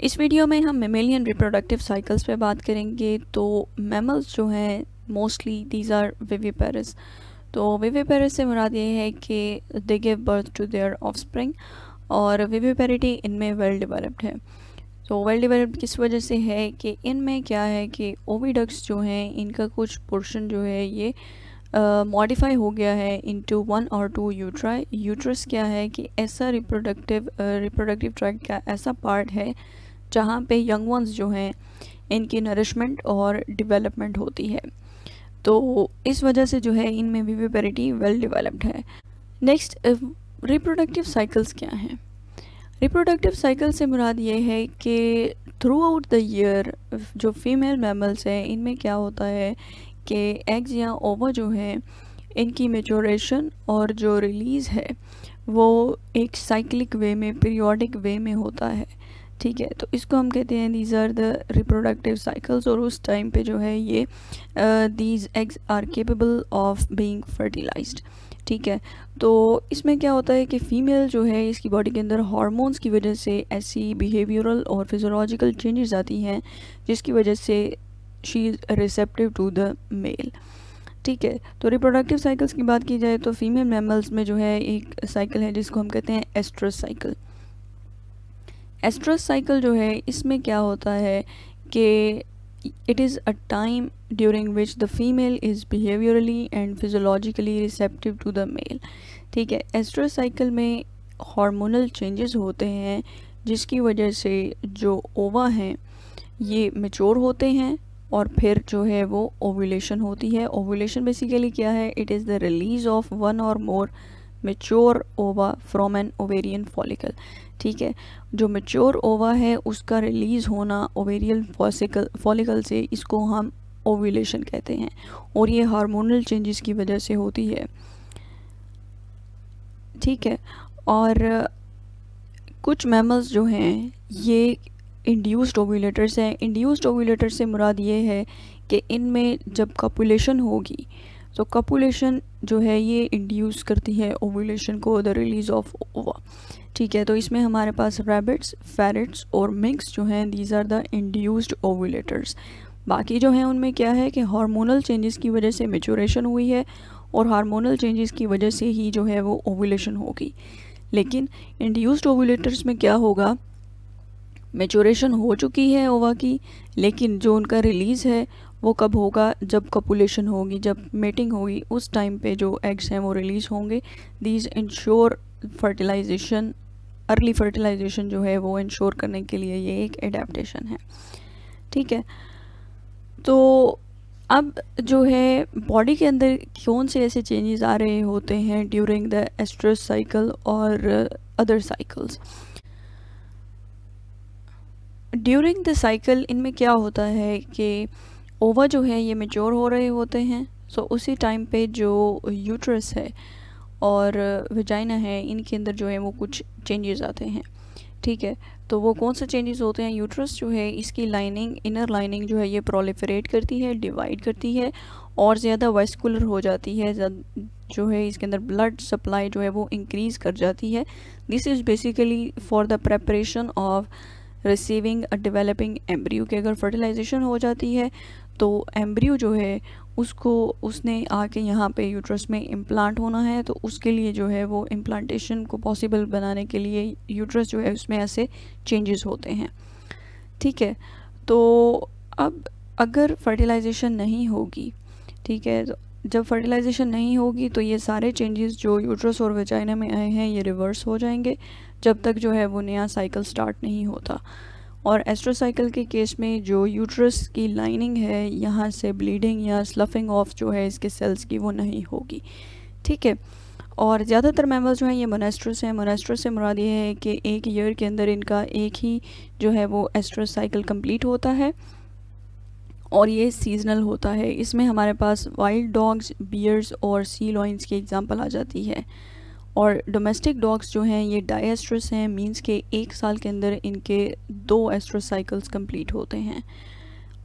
इस वीडियो में हम मेमेलियन रिप्रोडक्टिव साइकिल्स पे बात करेंगे। तो मैमल्स जो हैं मोस्टली दीज आर विविपेरस। तो विविपेरस से मुराद ये है कि they give birth to their offspring, और विविपेरिटी इनमें वेल डेवलप्ड है। तो वेल डेवलप्ड किस वजह से है कि इनमें क्या है कि ओविडक्ट्स जो हैं इनका कुछ पोर्शन जो है ये मॉडिफाई हो गया है इनटू 1 और 2 यूट्राई। यूट्रस क्या है कि ऐसा रिप्रोडक्टिव ट्रैक्ट का ऐसा पार्ट है जहाँ पे यंग वंस जो हैं इनकी नरिशमेंट और डेवलपमेंट होती है। तो इस वजह से जो है इनमें विविपेरिटी वेल डेवलप्ड है। नेक्स्ट, रिप्रोडक्टिव साइकिल्स क्या हैं? रिप्रोडक्टिव साइकिल से मुराद ये है कि थ्रू आउट द ईयर जो फीमेल मैमल्स हैं इनमें क्या होता है कि एग्स या ओवा जो है इनकी मेचोरेशन और जो रिलीज़ है वो एक साइक्लिक वे में, पीरियोडिक वे में होता है। ठीक है, तो इसको हम कहते हैं these are the reproductive cycles. और उस टाइम पे जो है ये these eggs are capable of being fertilised. ठीक है, तो इसमें क्या होता है कि फ़ीमेल जो है इसकी बॉडी के अंदर हार्मोन्स की वजह से ऐसी बिहेवियरल और फिज़ोलॉजिकल चेंजेस आती हैं जिसकी वजह से she is receptive to the male. ठीक है, तो रिप्रोडक्टिव साइकिल्स की बात की जाए तो फीमेल मैमल्स में जो है एक साइकिल है जिसको हम कहते हैं एस्ट्रस साइकिल। एस्ट्रस साइकिल जो है इसमें क्या होता है कि it is a time during which the female is behaviourally and physiologically receptive to the male. ठीक है, एस्ट्रस साइकिल में हार्मोनल चेंजेस होते हैं जिसकी वजह से जो ओवा हैं ये मैच्योर होते हैं और फिर जो है वो ओव्यूलेशन होती है। ओव्यूलेशन बेसिकली क्या है? It is the release of one और मोर मैच्योर ओवा फ्रॉम एन ओवेरियन फॉलिकल। ठीक है, जो मैच्योर ओवा है उसका रिलीज़ होना ओवेरियन फॉलिकल से, इसको हम ओव्यूलेशन कहते हैं, और ये हार्मोनल चेंजेस की वजह से होती है। ठीक है, और कुछ मैमल्स जो हैं ये इंड्यूस्ड ओव्यूलेटर्स हैं। इंड्यूस्ड ओव्यूलेटर से मुराद ये है कि इनमें जब कपुलेशन होगी तो कपुलेशन जो है ये इंड्यूस करती है ओव्यूलेशन को, द रिलीज ऑफ ओवा। ठीक है, तो इसमें हमारे पास रैबिट्स, फेरट्स और मिंक्स जो हैं दीज आर द इंड्यूस्ड ओव्यूलेटर्स। बाकी जो हैं उनमें क्या है कि हार्मोनल चेंजेस की वजह से मेचुरेशन हुई है और हार्मोनल चेंजेस की वजह से ही जो है वो ओव्यूलेशन होगी। लेकिन इंड्यूस्ड ओव्यूलेटर्स में क्या होगा, मेचुरेशन हो चुकी है ओवा की, लेकिन जो उनका रिलीज़ है वो कब होगा? जब कपुलेशन होगी, जब मेटिंग होगी, उस टाइम पे जो एग्स हैं वो रिलीज़ होंगे। These ensure fertilisation, early fertilisation जो है वो इंश्योर करने के लिए ये एक एडेप्टेशन है। ठीक है, तो अब जो है बॉडी के अंदर कौन से ऐसे चेंजेस आ रहे होते हैं ड्यूरिंग द एस्ट्रस साइकिल और other cycles? During the cycle इनमें क्या होता है कि ओवा जो है ये मैच्योर हो रहे होते हैं। सो उसी टाइम पे जो यूट्रस है और वजाइना है इनके अंदर जो है वो कुछ चेंजेस आते हैं। ठीक है, तो वो कौन से चेंजेस होते हैं? यूट्रस जो है इसकी लाइनिंग, इनर लाइनिंग जो है ये प्रोलिफरेट करती है, डिवाइड करती है और ज़्यादा वेस्कुलर हो जाती है, जो है इसके अंदर ब्लड सप्लाई जो है वो इंक्रीज़ कर जाती है। This is basically for the preparation of receiving a developing embryo. कि अगर फर्टिलाइजेशन हो जाती है तो एम्ब्रियो जो है उसने आके यहाँ पे यूट्रस में इम्प्लांट होना है, तो उसके लिए जो है वो इम्प्लांटेशन को पॉसिबल बनाने के लिए यूट्रस जो है उसमें ऐसे चेंजेस होते हैं। ठीक है, तो अब अगर फर्टिलाइजेशन नहीं होगी, ठीक है, तो जब फर्टिलाइजेशन नहीं होगी तो ये सारे चेंजेस जो यूट्रस और वेजाइना में आए हैं ये रिवर्स हो जाएंगे जब तक जो है वो नया साइकिल स्टार्ट नहीं होता। और एस्ट्रस साइकिल के केस में जो यूट्रस की लाइनिंग है यहाँ से ब्लीडिंग या स्लफिंग ऑफ जो है इसके सेल्स की वो नहीं होगी। ठीक है, और ज़्यादातर मैमल्स जो हैं ये मोनेस्ट्रस हैं। मोनेस्ट्रस से मुराद ये है कि एक ईयर के अंदर इनका एक ही जो है वो एस्ट्रस साइकिल कंप्लीट होता है और ये सीजनल होता है। इसमें हमारे पास वाइल्ड डॉग्स, बियर्स और सी लॉइन्स की एग्जांपल आ जाती है। और डोमेस्टिक डॉग्स जो हैं ये डायस्ट्रस हैं, मींस के एक साल के अंदर इनके 2 एस्ट्रस साइकिल्स कंप्लीट होते हैं।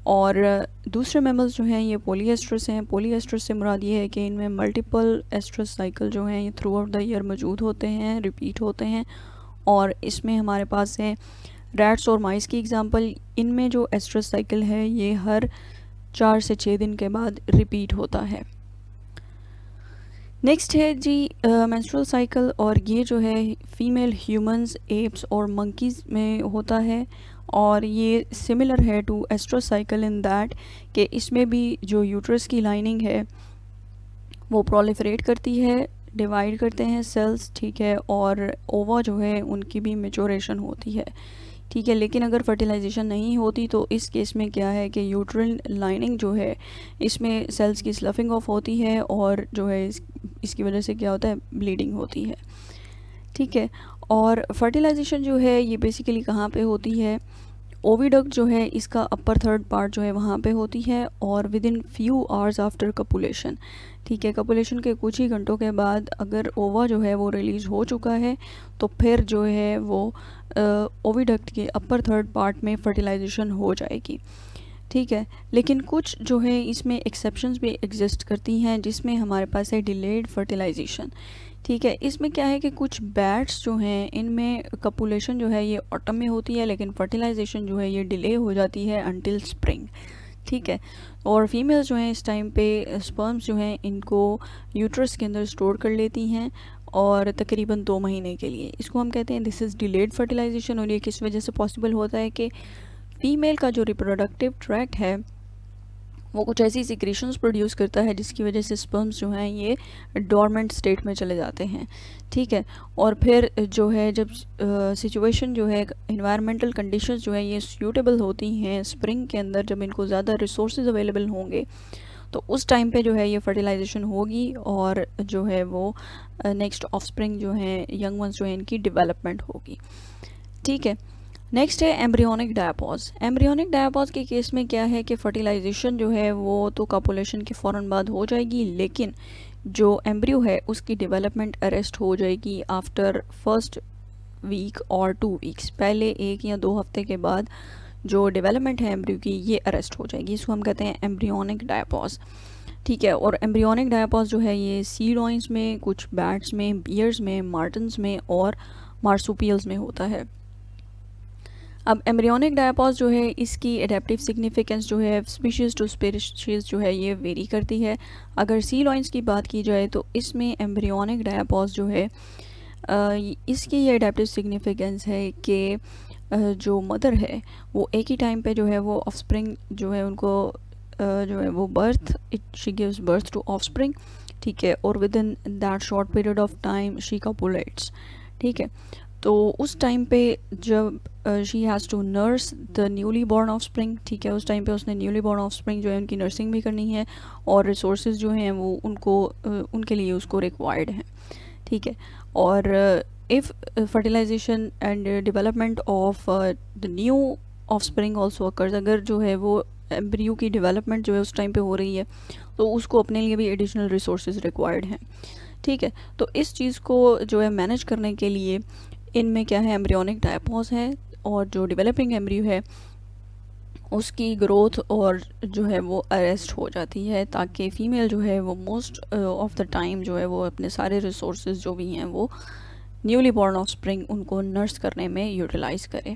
और दूसरे मैमल्स जो हैं ये पॉलीएस्ट्रस हैं। पॉलीएस्ट्रस से मुराद ये है कि इनमें मल्टीपल एस्ट्रस साइकिल जो हैं ये थ्रू आउट द ईयर मौजूद होते हैं, रिपीट होते हैं। और इसमें हमारे पास है रैट्स और माइस की एग्जांपल, इनमें जो एस्ट्रस साइकिल है ये हर 4 से 6 दिन के बाद रिपीट होता है। नेक्स्ट है जी मेंस्ट्रुअल साइकिल, और ये जो है फीमेल ह्यूमंस, एप्स और मंकीज़ में होता है, और ये सिमिलर है to oestrus cycle in that कि इसमें भी जो यूट्रस की लाइनिंग है वो प्रोलिफरेट करती है, डिवाइड करते हैं सेल्स, ठीक है, और ओवा जो है उनकी भी मेचोरेशन होती है, ठीक है। लेकिन अगर फर्टिलाइजेशन नहीं होती तो इस केस में क्या है कि यूट्रल लाइनिंग जो है इसमें सेल्स की स्लफिंग ऑफ होती है, और जो है इसकी वजह से क्या होता है, ब्लीडिंग होती है, ठीक है। और फर्टिलाइजेशन जो है ये बेसिकली कहाँ पे होती है, ओविडक्ट जो है इसका अपर थर्ड पार्ट जो है वहाँ पे होती है, और within few hours after copulation, ठीक है, कपुलेशन के कुछ ही घंटों के बाद अगर ओवा जो है वो रिलीज़ हो चुका है तो फिर जो है वो ओविडक्ट के अपर थर्ड पार्ट में फर्टिलाइजेशन हो जाएगी, ठीक है। लेकिन कुछ जो है इसमें एक्सेप्शंस भी एग्जिस्ट करती हैं, जिसमें हमारे पास है डिलेड फर्टिलाइजेशन, ठीक है। इसमें क्या है कि कुछ बैट्स जो हैं इनमें कपुलेशन जो है ये ऑटम में होती है, लेकिन फर्टिलाइजेशन जो है ये डिले हो जाती है अंटिल स्प्रिंग, ठीक है। और फीमेल्स जो हैं इस टाइम पे स्पर्म्स जो हैं इनको यूट्रस के अंदर स्टोर कर लेती हैं, और तकरीबन 2 महीने के लिए। इसको हम कहते हैं दिस इज़ डिलेड फर्टिलाइजेशन। और ये किस वजह से पॉसिबल होता है कि फीमेल का जो रिप्रोडक्टिव ट्रैक्ट है वो कुछ ऐसी सिक्रीशंस प्रोड्यूस करता है जिसकी वजह से स्पर्म्स जो हैं ये डोरमेंट स्टेट में चले जाते हैं, ठीक है। और फिर जो है जब सिचुएशन जो है, इन्वायरमेंटल कंडीशंस जो है ये सूटेबल होती हैं स्प्रिंग के अंदर, जब इनको ज़्यादा रिसोर्सेज अवेलेबल होंगे तो उस टाइम पे जो है ये फर्टिलाइजेशन होगी, और जो है वो नेक्स्ट ऑफस्प्रिंग जो है, यंग वंस जो है, इनकी डेवलपमेंट होगी, ठीक है। नेक्स्ट है एम्ब्रियोनिक डायापॉज। एम्ब्रियोनिक डायापॉज के केस में क्या है कि फर्टिलाइजेशन जो है वो तो कॉपुलेशन के फ़ौरन बाद हो जाएगी, लेकिन जो एम्ब्रियो है उसकी डेवलपमेंट अरेस्ट हो जाएगी आफ्टर फर्स्ट वीक और 2 वीक्स, पहले 1 या 2 हफ्ते के बाद जो डेवलपमेंट है एम्ब्रियो की ये अरेस्ट हो जाएगी। इसको हम कहते हैं एम्ब्रियोनिक डायापॉज, ठीक है। और एम्ब्रियोनिक डायापॉज जो है ये सी लॉइन्स में, कुछ बैट्स में, बियर्स में, मार्टन्स में और मार्सुपियल्स में होता है। अब एम्ब्रियोनिक डायापॉज जो है इसकी एडेप्टिव सिग्निफिकेंस जो है स्पीशीज़ टू स्पीशीज़ जो है ये वेरी करती है। अगर सी लॉइन्स की बात की जाए तो इसमें एम्ब्रियोनिक डायापॉज जो है इसकी ये एडेप्टिव सिग्निफिकेंस है कि जो मदर है वो एक ही टाइम पे जो है वो ऑफस्प्रिंग जो है उनको जो है वो she gives birth to offspring, ठीक है, और within that short period of time she copulates, ठीक है। तो उस टाइम पे जब she has to nurse the newly born offspring, ठीक है, उस टाइम पे उसने न्यूली बॉर्न ऑफ स्प्रिंग जो है उनकी नर्सिंग भी करनी है, और रिसोर्सेज जो हैं वो उनको उनके लिए उसको रिक्वायर्ड हैं, ठीक है। और if fertilisation and development of the new offspring also occurs, अगर जो है वो एम्ब्रियो की डेवलपमेंट जो है उस टाइम पे हो रही है तो उसको अपने लिए भी एडिशनल रिसोर्सेज रिक्वायर्ड हैं, ठीक है। तो इस चीज़ को जो है मैनेज करने के लिए इनमें क्या है, एम्ब्रियोनिक डायापॉज है, और जो डेवलपिंग एम्ब्रियो है उसकी ग्रोथ और जो है वो अरेस्ट हो जाती है, ताकि फ़ीमेल जो है वो मोस्ट ऑफ द टाइम जो है वो अपने सारे रिसोर्सेज जो भी हैं वो न्यूली बॉर्न ऑफ स्प्रिंग उनको नर्स करने में यूटिलाइज़ करे।